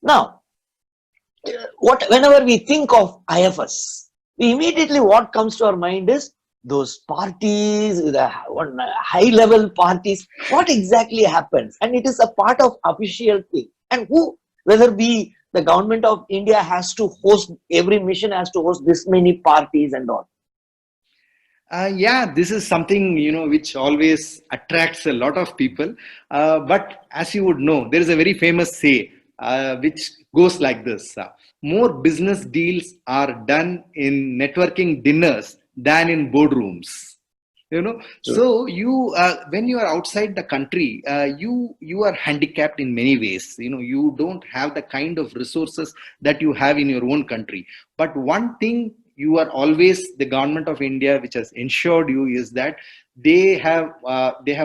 Now, whenever we think of IFS, we immediately what comes to our mind is those parties, the high level parties. What exactly happens? And it is a part of official thing. And whether the government of India has to host, every mission has to host this many parties and all. Yeah, this is something, which always attracts a lot of people. But as you would know, there is a very famous say which goes like this: more business deals are done in networking dinners than in boardrooms. True. So when you are outside the country, you are handicapped in many ways. You don't have the kind of resources that you have in your own country. But one thing you are always, the government of India which has ensured you, is that they have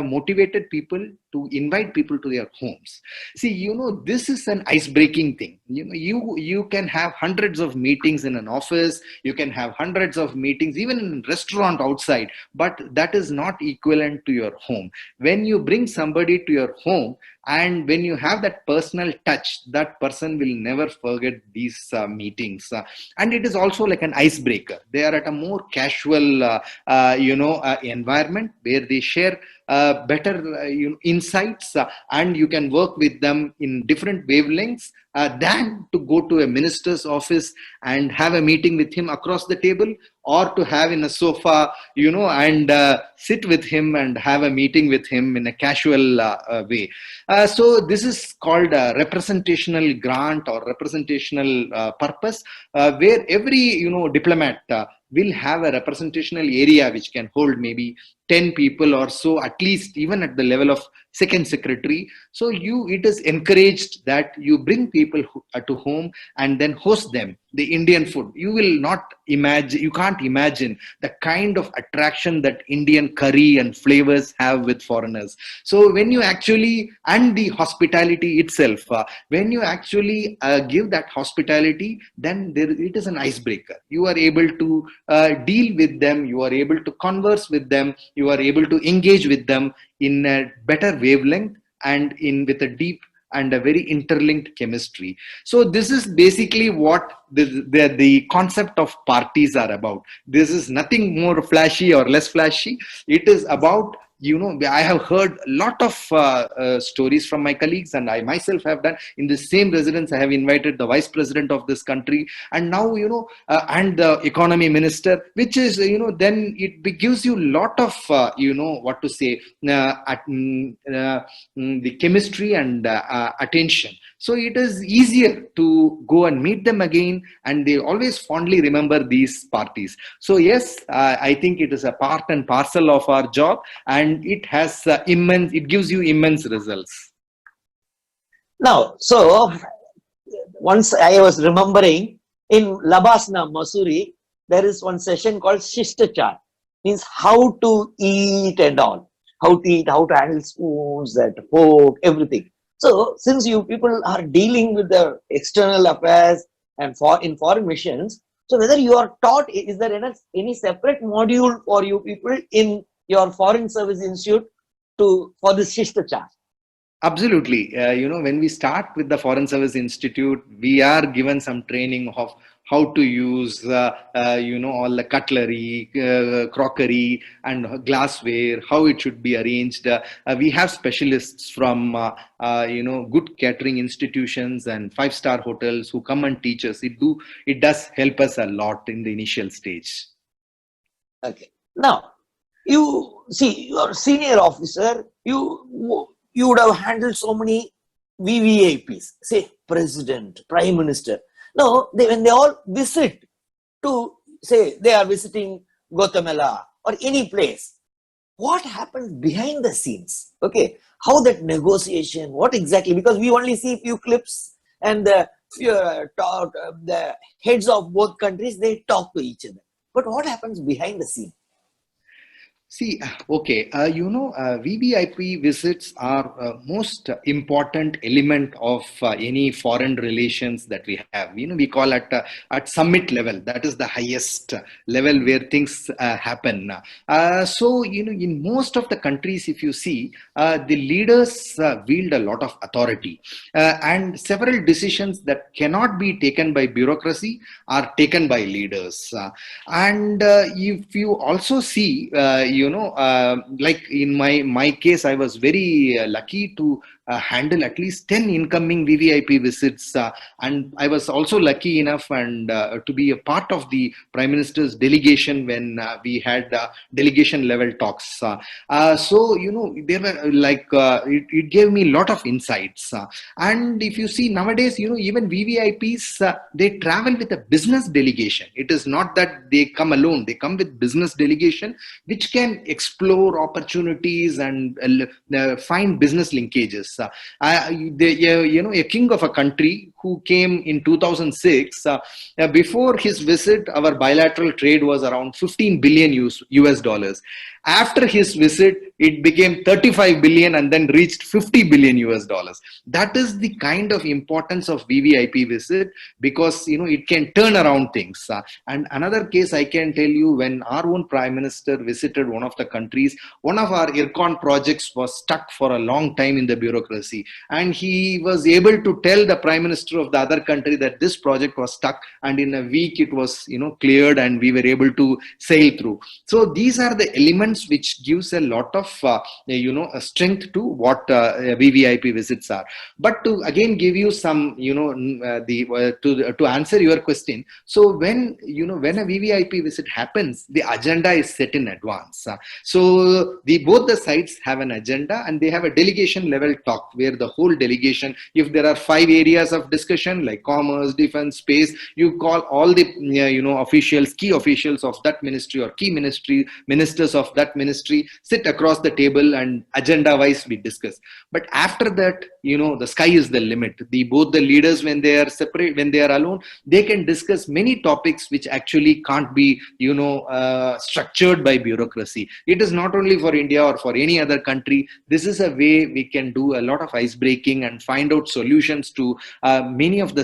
motivated people to invite people to their homes. See, this is an ice breaking thing. You can have hundreds of meetings in an office, you can have hundreds of meetings even in a restaurant outside, but that is not equivalent to your home. When you bring somebody to your home, and when you have that personal touch, that person will never forget these meetings. And it is also like an icebreaker. They are at a more casual environment where they share better insights, and you can work with them in different wavelengths than to go to a minister's office and have a meeting with him across the table, or to have in a sofa, and sit with him and have a meeting with him in a casual way. So this is called a representational grant or representational purpose, where every diplomat will have a representational area which can hold maybe 10 people or so, at least, even at the level of second secretary. So it is encouraged that you bring people to home and then host them the Indian food. You can't imagine the kind of attraction that Indian curry and flavors have with foreigners. So when you actually, and the hospitality itself, when you actually give that hospitality, then it is an icebreaker. You are able to deal with them, you are able to converse with them, you are able to engage with them in a better wavelength, and with a deep and a very interlinked chemistry. So this is basically what the concept of parties are about. This is nothing more flashy or less flashy. It is about, I have heard a lot of stories from my colleagues, and I myself have done. In the same residence, I have invited the vice president of this country, and now, and the economy minister, which is, then it gives you a lot of, what to say, the chemistry and attention. So it is easier to go and meet them again, and they always fondly remember these parties. So yes, I think it is a part and parcel of our job, and it has it gives you immense results. Now, so once I was remembering, in Labasna, Missouri, there is one session called Shishtachar, means how to eat and all, how to eat, how to handle spoons, that fork, everything. So since you people are dealing with the external affairs and in foreign missions, so whether you are taught, is there any separate module for you people in your Foreign Service Institute for this Shishtachar? Absolutely. When we start with the Foreign Service Institute, we are given some training of how to use, all the cutlery, crockery, and glassware, how it should be arranged. We have specialists from, good catering institutions and five-star hotels who come and teach us. It does help us a lot in the initial stage. Okay. Now, you see, you are senior officer, you would have handled so many VVIPs, say president, prime minister. Now, when they all visit to, say, they are visiting Guatemala or any place, what happens behind the scenes? Okay, how that negotiation, what exactly? Because we only see few clips, and the heads of both countries, they talk to each other. But what happens behind the scene? See, okay, VVIP visits are most important element of any foreign relations that we have. We call at summit level. That is the highest level where things happen. So, in most of the countries, if you see, the leaders wield a lot of authority, and several decisions that cannot be taken by bureaucracy are taken by leaders. And if you also see, like in my case, I was very lucky to handle at least 10 incoming VVIP visits, and I was also lucky enough and to be a part of the Prime Minister's delegation when we had delegation level talks. So there were it gave me a lot of insights. And if you see nowadays, even VVIPs, they travel with a business delegation. It is not that they come alone, they come with business delegation, which can explore opportunities and find business linkages. A king of a country who came in 2006, before his visit, our bilateral trade was around 15 billion US dollars. After his visit, it became 35 billion and then reached 50 billion US dollars. That is the kind of importance of VVIP visit, because it can turn around things. And another case I can tell you, when our own Prime Minister visited one of the countries, one of our IRCON projects was stuck for a long time in the bureaucracy, and he was able to tell the Prime Minister of the other country that this project was stuck, and in a week it was cleared and we were able to sail through. So these are the elements which gives a lot of a strength to what VVIP visits are. But to again give you some to answer your question, so when when a VVIP visit happens, the agenda is set in advance. So both the sides have an agenda, and they have a delegation level talk where the whole delegation, if there are 5 areas of discussion like commerce, defense, space, you call all the officials, key officials of that ministry or key ministers of that ministry, sit across the table, and agenda wise we discuss. But after that, the sky is the limit. Both the leaders, when they are separate, when they are alone, they can discuss many topics which actually can't be structured by bureaucracy. It is not only for India or for any other country. This is a way we can do a lot of ice breaking and find out solutions to many of the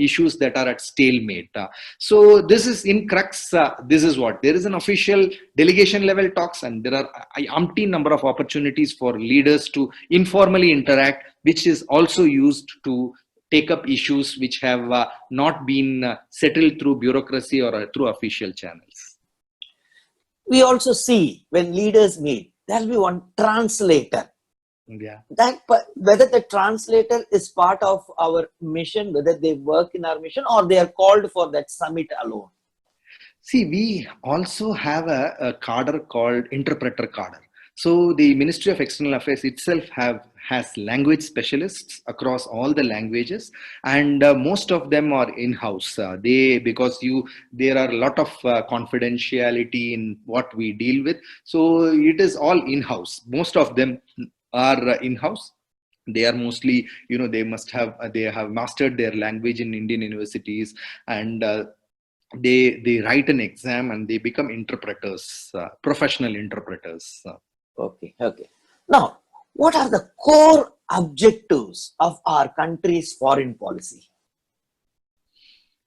issues that are at stalemate. So this is in crux. This is what there is an official delegation level talks, and there are umpteen number of opportunities for leaders to informally interact, which is also used to take up issues which have not been settled through bureaucracy or through official channels. We also see when leaders meet, there will be one translator. Yeah. That whether the translator is part of our mission, whether they work in our mission, or they are called for that summit alone. See, we also have a cadre called interpreter cadre. So the Ministry of External Affairs itself has language specialists across all the languages, and most of them are in-house. Because there are a lot of confidentiality in what we deal with, so it is all in-house. Most of them are in-house. They are mostly, they have mastered their language in Indian universities, and they write an exam and they become interpreters, professional interpreters. Okay. Now, what are the core objectives of our country's foreign policy?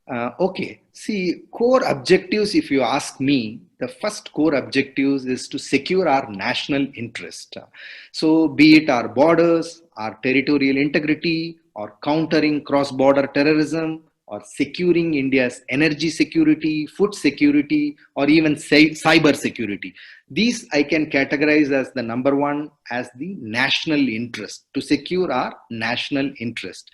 Okay. See, core objectives, if you ask me, the first core objectives is to secure our national interest. So be it our borders, our territorial integrity, or countering cross-border terrorism, or securing India's energy security, food security, or even cyber security. These I can categorize as the number one, as the national interest, to secure our national interest.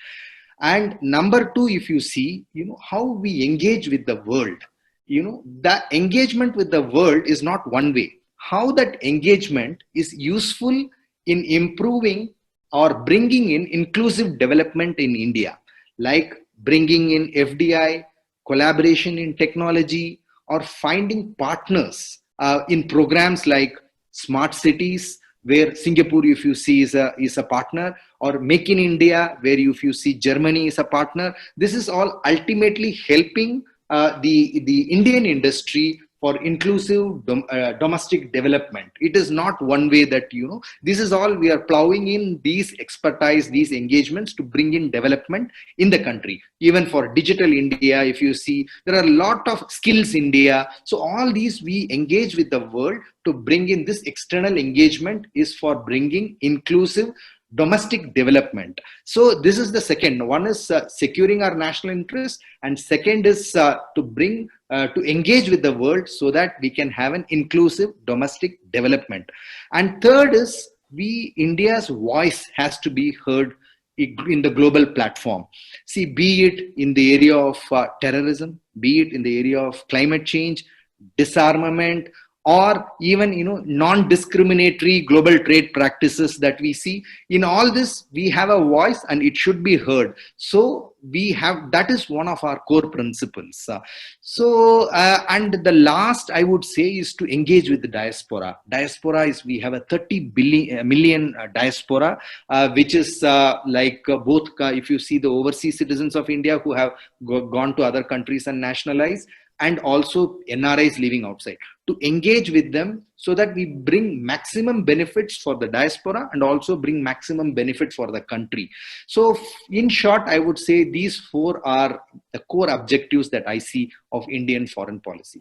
And number two, if you see, how we engage with the world, the engagement with the world is not one way. How that engagement is useful in improving or bringing in inclusive development in India, like bringing in FDI, collaboration in technology, or finding partners in programs like smart cities, where Singapore, if you see, is a partner, or Make in India, where if you see Germany is a partner. This is all ultimately helping the Indian industry for inclusive domestic development. It is not one way that, this is all we are plowing in these expertise, these engagements to bring in development in the country. Even for Digital India, if you see, there are a lot of skills India. So all these we engage with the world to bring in this external engagement is for bringing inclusive domestic development. So this is the second one, is securing our national interest, and second is to bring to engage with the world so that we can have an inclusive domestic development. And third is India's voice has to be heard in the global platform. See, be it in the area of terrorism, be it in the area of climate change, disarmament, or even non-discriminatory global trade practices that we see. In all this, we have a voice and it should be heard. So that is one of our core principles. And the last I would say is to engage with the diaspora. We have a 30 million diaspora, which is both, if you see the overseas citizens of India who have gone to other countries and nationalized, and also NRIs living outside, to engage with them so that we bring maximum benefits for the diaspora and also bring maximum benefit for the country. So in short, I would say these four are the core objectives that I see of Indian foreign policy.